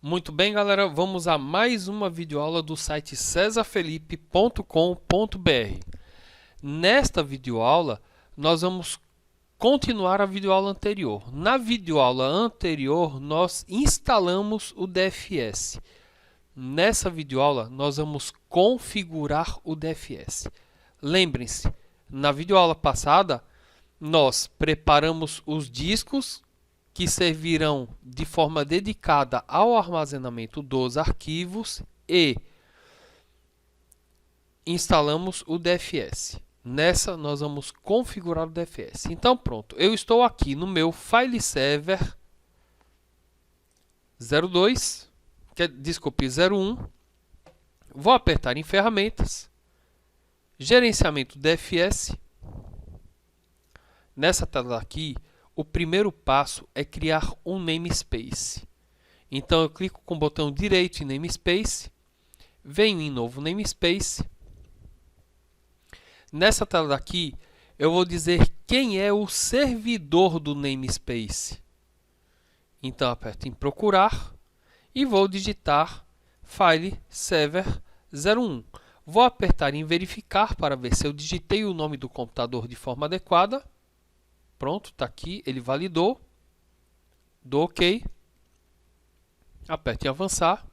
Muito bem, galera, vamos a mais uma videoaula do site cesarfelipe.com.br. Nesta videoaula, nós vamos continuar a videoaula anterior. Na videoaula anterior, nós instalamos o DFS. Nessa videoaula, nós vamos configurar o DFS. Lembrem-se, na videoaula passada, nós preparamos os discos que servirão de forma dedicada ao armazenamento dos arquivos e instalamos o DFS. Nessa, nós vamos configurar o DFS. Então, pronto. Eu estou aqui no meu File Server 02, desculpe, 01. Vou apertar em Ferramentas, Gerenciamento DFS. Nessa tela aqui, o primeiro passo é criar um namespace. Então, eu clico com o botão direito em namespace, venho em novo namespace. Nessa tela daqui, eu vou dizer quem é o servidor do namespace. Então, aperto em procurar e vou digitar File Server 01. Vou apertar em verificar para ver se eu digitei o nome do computador de forma adequada. Pronto, está aqui, ele validou. Dou OK. Aperte em avançar.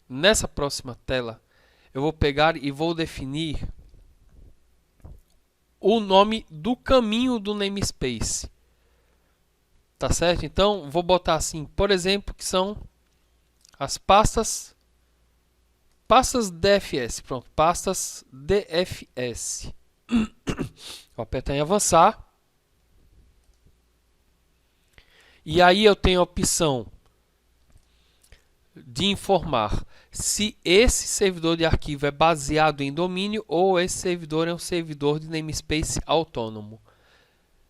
Nessa próxima tela, eu vou pegar e vou definir o nome do caminho do namespace. Tá certo? Então, vou botar assim, por exemplo, que são as pastas DFS. Pronto, pastas DFS. Vou apertar em avançar. E aí eu tenho a opção de informar se esse servidor de arquivo é baseado em domínio ou esse servidor é um servidor de namespace autônomo.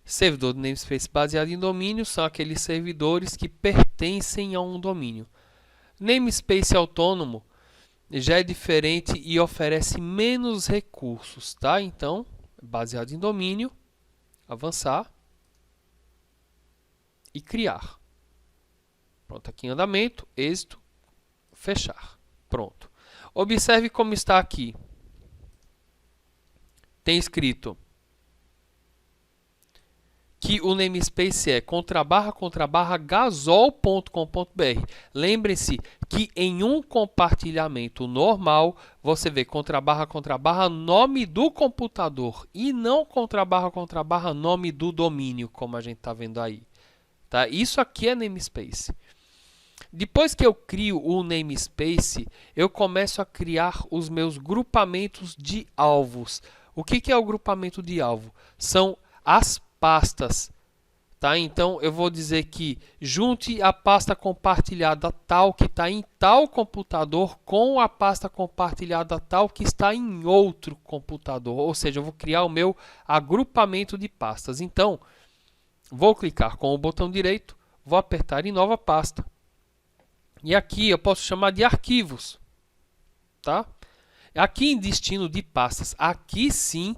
Servidor de namespace baseado em domínio são aqueles servidores que pertencem a um domínio. Namespace autônomo já é diferente e oferece menos recursos, tá? Então, baseado em domínio, avançar e criar. Pronto, aqui em andamento, êxito, fechar. Pronto. Observe como está aqui. Tem escrito que o namespace é //gasol.com.br. Lembrem-se que em um compartilhamento normal, você vê // nome do computador e não // nome do domínio, como a gente está vendo aí. Tá? Isso aqui é namespace. Depois que eu crio o namespace, eu começo a criar os meus grupamentos de alvos. O que é o grupamento de alvo? São as pastas, tá? Então eu vou dizer que junte a pasta compartilhada tal que está em tal computador com a pasta compartilhada tal que está em outro computador, ou seja, eu vou criar o meu agrupamento de pastas. Então vou clicar com o botão direito, vou apertar em nova pasta e aqui eu posso chamar de arquivos, tá? Aqui em destino de pastas, aqui sim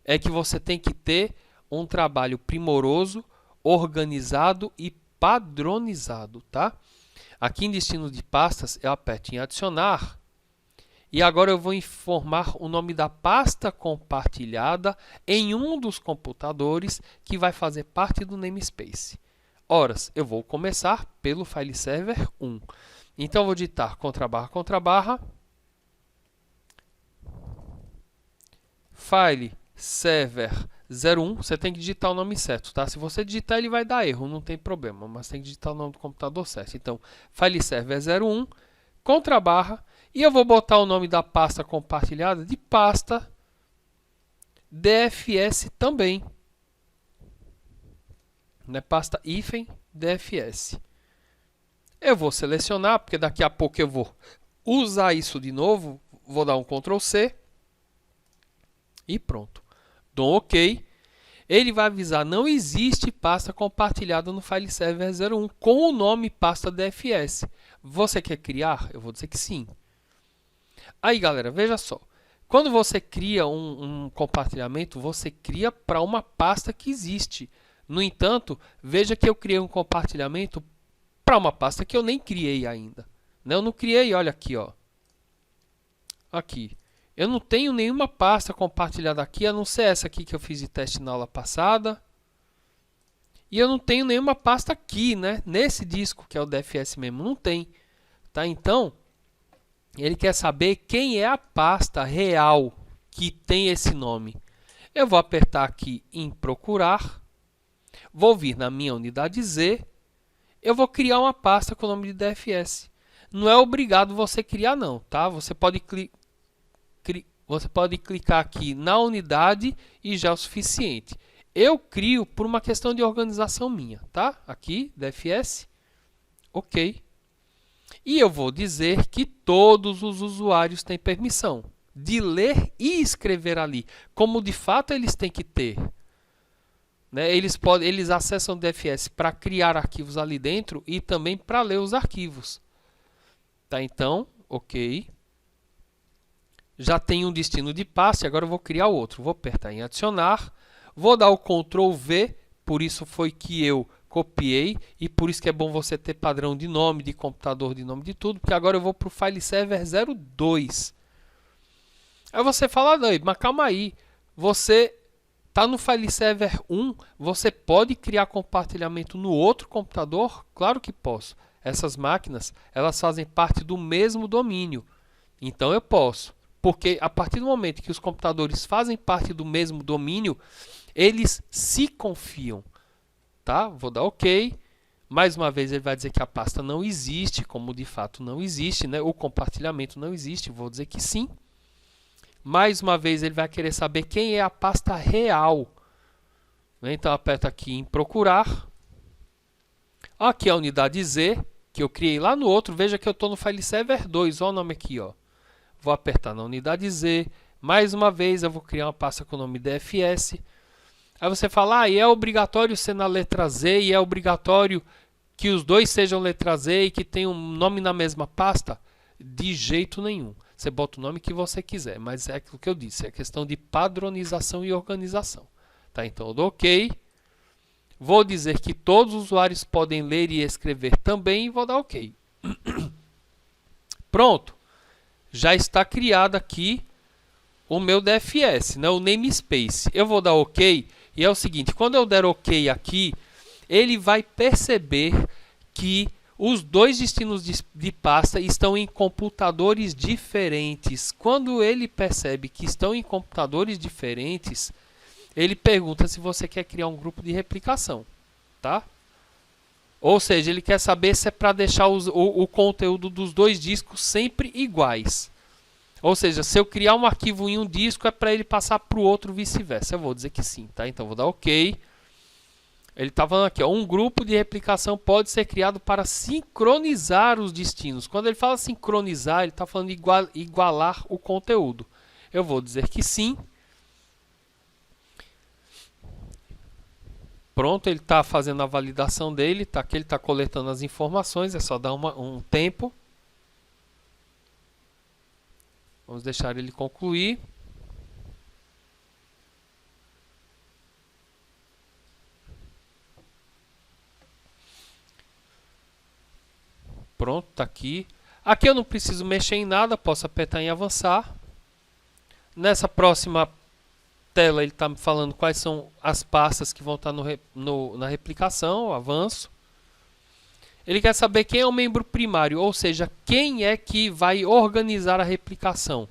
é que você tem que ter um trabalho primoroso, organizado e padronizado, tá? Aqui em destino de pastas, eu aperto em adicionar e agora eu vou informar o nome da pasta compartilhada em um dos computadores que vai fazer parte do namespace. Ora, eu vou começar pelo File Server 1. Então, eu vou digitar // File Server 01, você tem que digitar o nome certo, tá? Se você digitar, ele vai dar erro, não tem problema, mas tem que digitar o nome do computador certo. Então, File Server 01, // e eu vou botar o nome da pasta compartilhada de pasta DFS também. Né? Pasta -DFS. Eu vou selecionar, porque daqui a pouco eu vou usar isso de novo. Vou dar um Ctrl C. E pronto. Dou OK. Ele vai avisar, não existe pasta compartilhada no File Server 01 com o nome pasta DFS. Você quer criar? Eu vou dizer que sim. Aí, galera, veja só. Quando você cria um compartilhamento, você cria para uma pasta que existe. No entanto, veja que eu criei um compartilhamento para uma pasta que eu nem criei ainda. Né? Eu não criei, olha aqui, ó. Aqui. Eu não tenho nenhuma pasta compartilhada aqui, a não ser essa aqui que eu fiz de teste na aula passada. E eu não tenho nenhuma pasta aqui, né? Nesse disco, que é o DFS mesmo, não tem. Tá? Então, ele quer saber quem é a pasta real que tem esse nome. Eu vou apertar aqui em procurar. Vou vir na minha unidade Z. Eu vou criar uma pasta com o nome de DFS. Não é obrigado você criar não, tá? Você pode clicar aqui na unidade e já é o suficiente. Eu crio por uma questão de organização minha, tá? Aqui, DFS, ok. E eu vou dizer que todos os usuários têm permissão de ler e escrever ali, como de fato eles têm que ter. Né? Eles acessam o DFS para criar arquivos ali dentro e também para ler os arquivos. Tá? Então, ok. Já tem um destino de passe, agora eu vou criar outro. Vou apertar em adicionar, vou dar o Ctrl V, por isso foi que eu copiei e por isso que é bom você ter padrão de nome, de computador, de nome de tudo, porque agora eu vou para o file server 02. Aí você fala, não, mas calma aí, você está no file server 1, você pode criar compartilhamento no outro computador? Claro que posso. Essas máquinas, elas fazem parte do mesmo domínio, então eu posso. Porque a partir do momento que os computadores fazem parte do mesmo domínio, eles se confiam. Tá? Vou dar OK. Mais uma vez ele vai dizer que a pasta não existe, como de fato não existe, né? O compartilhamento não existe, vou dizer que sim. Mais uma vez ele vai querer saber quem é a pasta real. Então aperto aqui em procurar. Aqui é a unidade Z, que eu criei lá no outro. Veja que eu estou no file server 2, olha o nome aqui, ó. Vou apertar na unidade Z. Mais uma vez eu vou criar uma pasta com o nome DFS. Aí você fala, e é obrigatório ser na letra Z e é obrigatório que os dois sejam letra Z e que tenham um nome na mesma pasta? De jeito nenhum. Você bota o nome que você quiser, mas é aquilo que eu disse, é questão de padronização e organização. Tá? Então eu dou OK. Vou dizer que todos os usuários podem ler e escrever também e vou dar OK. Pronto. Já está criado aqui o meu DFS, né? O namespace. Eu vou dar OK e é o seguinte, quando eu der OK aqui, ele vai perceber que os dois destinos de pasta estão em computadores diferentes. Quando ele percebe que estão em computadores diferentes, ele pergunta se você quer criar um grupo de replicação, tá? Ou seja, ele quer saber se é para deixar o conteúdo dos dois discos sempre iguais. Ou seja, se eu criar um arquivo em um disco, é para ele passar para o outro vice-versa. Eu vou dizer que sim, tá? Então, vou dar OK. Ele está falando aqui, ó, um grupo de replicação pode ser criado para sincronizar os destinos. Quando ele fala sincronizar, ele está falando igualar o conteúdo. Eu vou dizer que sim. Pronto, ele está fazendo a validação dele, tá? Aqui ele está coletando as informações, é só dar um tempo. Vamos deixar ele concluir. Pronto, está aqui. Aqui eu não preciso mexer em nada, posso apertar em avançar. Nessa próxima tela ele está me falando quais são as pastas que vão estar na replicação, avanço. Ele quer saber quem é o membro primário, ou seja, quem é que vai organizar a replicação.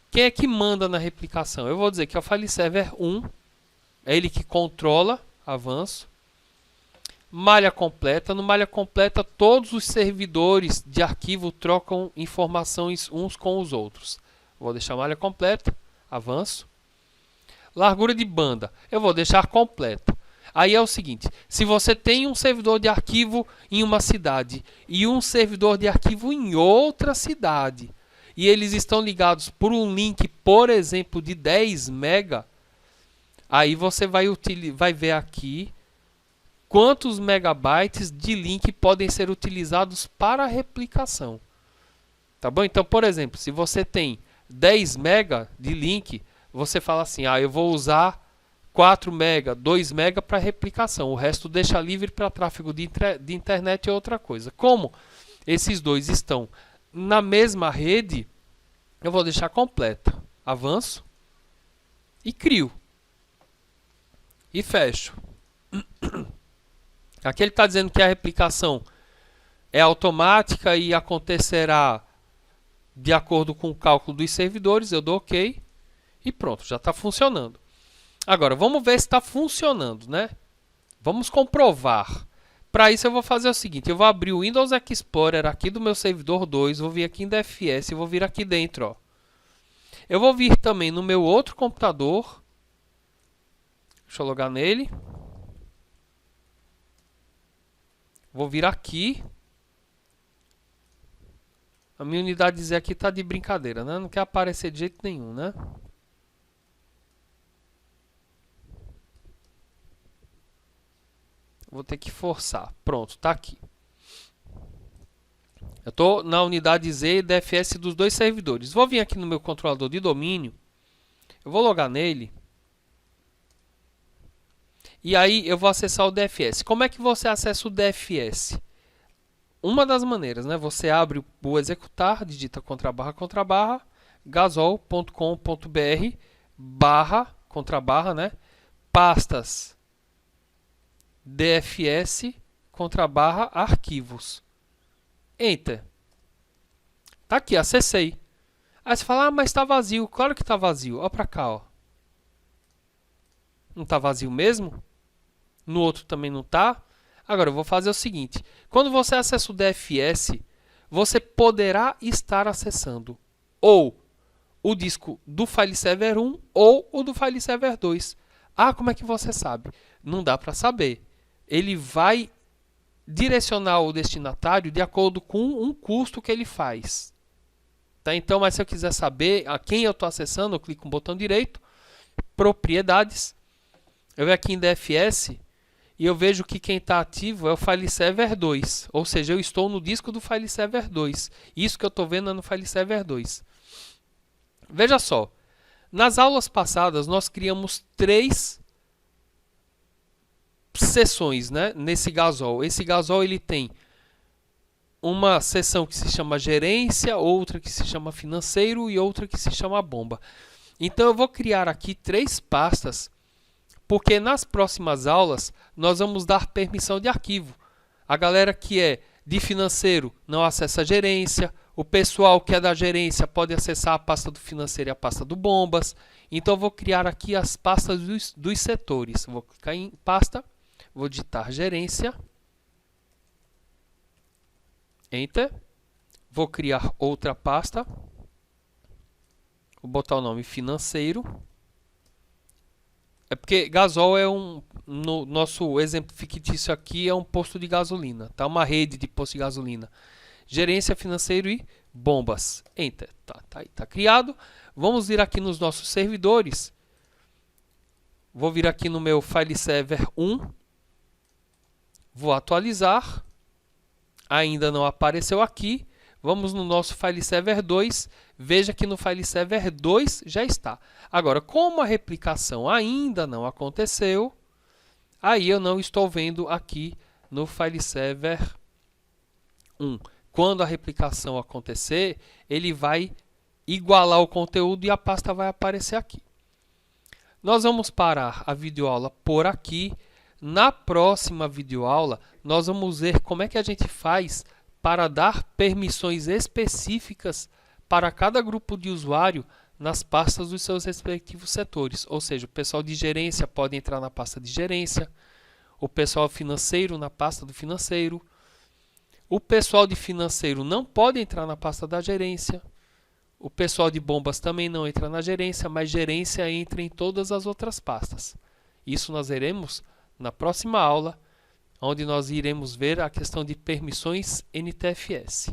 Quem é que manda na replicação? Eu vou dizer que é o file server 1, é ele que controla, avanço. Malha completa. No malha completa, todos os servidores de arquivo trocam informações uns com os outros. Vou deixar malha completa, avanço. Largura de banda, eu vou deixar completa. Aí é o seguinte, se você tem um servidor de arquivo em uma cidade e um servidor de arquivo em outra cidade, e eles estão ligados por um link, por exemplo, de 10 MB, aí você vai ver aqui quantos megabytes de link podem ser utilizados para a replicação. Tá bom? Então, por exemplo, se você tem 10 MB de link, você fala assim, eu vou usar 4 MB, 2 MB para replicação. O resto deixa livre para tráfego de internet e outra coisa. Como esses dois estão na mesma rede, eu vou deixar completa. Avanço e crio. E fecho. Aqui ele está dizendo que a replicação é automática e acontecerá de acordo com o cálculo dos servidores. Eu dou OK e pronto, já está funcionando. Agora, vamos ver se está funcionando, né? Vamos comprovar. Para isso eu vou fazer o seguinte, eu vou abrir o Windows Explorer aqui do meu servidor 2, vou vir aqui em DFS e vou vir aqui dentro, ó. Eu vou vir também no meu outro computador. Deixa eu logar nele. Vou vir aqui. A minha unidade dizer aqui está de brincadeira, né? Não quer aparecer de jeito nenhum, né? Vou ter que forçar. Pronto, está aqui. Eu estou na unidade Z e DFS dos dois servidores. Vou vir aqui no meu controlador de domínio. Eu vou logar nele. E aí eu vou acessar o DFS. Como é que você acessa o DFS? Uma das maneiras, né? Você abre o executar, digita //, gasol.com.br /, né? Pastas DFS /, arquivos. Enter. Tá aqui, acessei. Aí você fala, mas está vazio. Claro que está vazio. Olha para cá, ó. Não está vazio mesmo? No outro também não está. Agora eu vou fazer o seguinte. Quando você acessa o DFS, você poderá estar acessando ou o disco do File Server 1 ou o do File Server 2. Ah, como é que você sabe? Não dá para saber. Ele vai direcionar o destinatário de acordo com um custo que ele faz. Tá? Então, mas se eu quiser saber a quem eu estou acessando, eu clico no botão direito, propriedades. Eu venho aqui em DFS e eu vejo que quem está ativo é o File Server 2. Ou seja, eu estou no disco do File Server 2. Isso que eu estou vendo é no File Server 2. Veja só. Nas aulas passadas, nós criamos 3 seções, né, nesse Gasol. Esse Gasol ele tem uma seção que se chama gerência, outra que se chama financeiro e outra que se chama bomba. Então eu vou criar aqui 3 pastas, porque nas próximas aulas nós vamos dar permissão de arquivo. A galera que é de financeiro não acessa a gerência, o pessoal que é da gerência pode acessar a pasta do financeiro e a pasta do bombas. Então eu vou criar aqui as pastas dos setores. Vou clicar em pasta. Vou digitar gerência. Enter. Vou criar outra pasta. Vou botar o nome financeiro. É porque Gasol é no nosso exemplo fictício aqui é um posto de gasolina. Tá? Uma rede de posto de gasolina. Gerência, financeiro e bombas. Enter. Tá criado. Vamos vir aqui nos nossos servidores. Vou vir aqui no meu File Server 1. Vou atualizar. Ainda não apareceu aqui. Vamos no nosso File Server 2. Veja que no File Server 2 já está. Agora, como a replicação ainda não aconteceu, aí eu não estou vendo aqui no File Server 1. Quando a replicação acontecer, ele vai igualar o conteúdo e a pasta vai aparecer aqui. Nós vamos parar a videoaula por aqui. Na próxima videoaula, nós vamos ver como é que a gente faz para dar permissões específicas para cada grupo de usuário nas pastas dos seus respectivos setores. Ou seja, o pessoal de gerência pode entrar na pasta de gerência, o pessoal financeiro na pasta do financeiro, o pessoal de financeiro não pode entrar na pasta da gerência, o pessoal de bombas também não entra na gerência, mas gerência entra em todas as outras pastas. Isso nós veremos na próxima aula, onde nós iremos ver a questão de permissões NTFS.